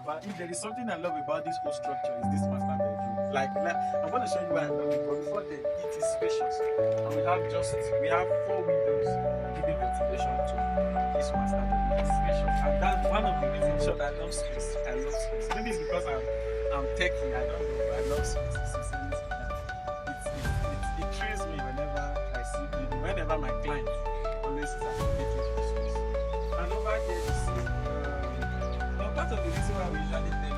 But if there is something I love about this whole structure, is this master bedroom. Like I'm going to show you why I love it. But before then, it is spacious, and we have 4 windows giving ventilation to this master bedroom. It's spacious, and that's one of the reasons that I love space. I love space. Maybe it's because I'm techie. I don't know, but I love space. It thrills me whenever I see people. Whenever my client always is advocating for space. And over here, you see. Part of the reason why we usually tell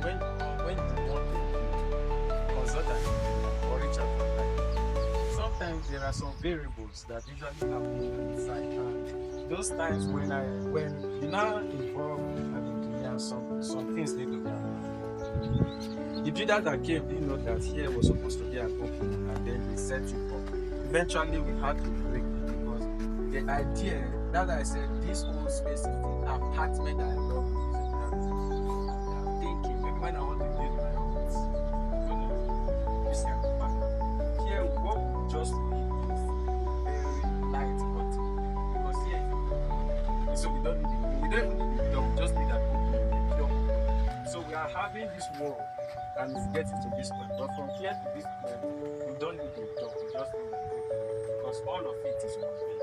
people when you want to consult an engineer or reach out for like, sometimes there are some variables that usually happen inside, and those times when you now involve an engineer, some things need to be happening. The builder that came didn't know that here was supposed to be an opening, and then they set it up. Eventually, we had to break it because the idea that I said, this whole space is the apartment that I love. When I want to build my house, this kind of pattern. Here, what we just need is very light cutting. Because here, so we don't need the door, we just need an opening. So we are having this wall and it's getting to this point. But from here to this point, we don't need a door, we just need an opening. Because all of it is one way.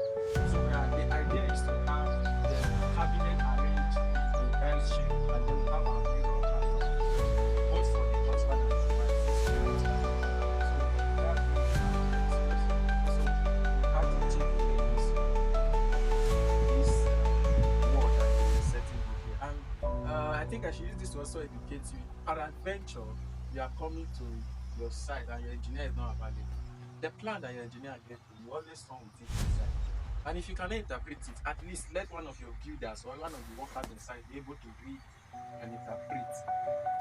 So the idea is to have the cabinet arranged in L shape, and then we have our I think I should use this to also educate you. At adventure, you are coming to your site and your engineer is not available. The plan that your engineer gave you always come with it inside. And if you cannot interpret it, at least let one of your builders or one of the workers inside be able to read and interpret,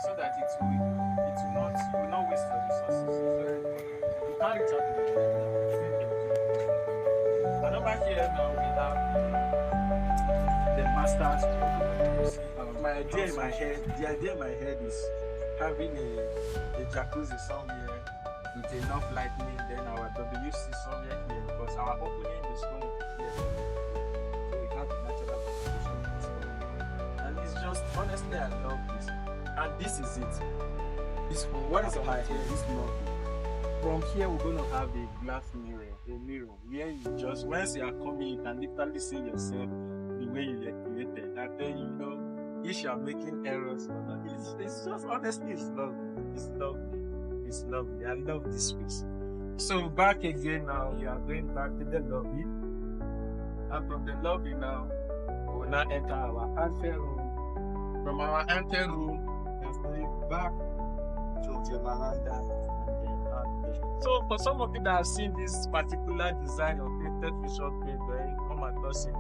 so that you will not waste your resources. You can't reach out to the engineer. And over here now we have the master's. The idea in my head is having a jacuzzi somewhere with enough lightning, then our WC somewhere here, because our opening is going to be here. So we have the natural ventilation. And it's just, honestly, I love this. And this is it. What is over here is nothing. From here, we're going to have a glass mirror, where you just, once you are coming, you can literally see yourself the way you were created. And then you know, if you are making errors or not, it's just, honestly, it's lovely. I love this space. So back again now, we are going back to the lobby. And from the lobby now, we will now enter our ante room. From our ante room, we're going back to the veranda. So for some of you that have seen this particular design of Fave-Tech Fusion, come and touch it.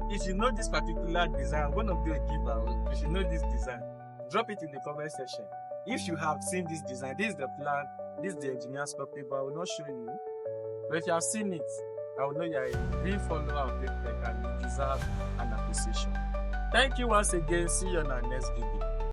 If you know this particular design, I'm going to do a giveaway. If you know this design, drop it in the comment section. If you have seen this design, this is the plan, this is the engineer's copy, but I will not show you. But if you have seen it, I will know you are a real follower of Fave-Tech and you deserve an appreciation. Thank you once again. See you on our next video.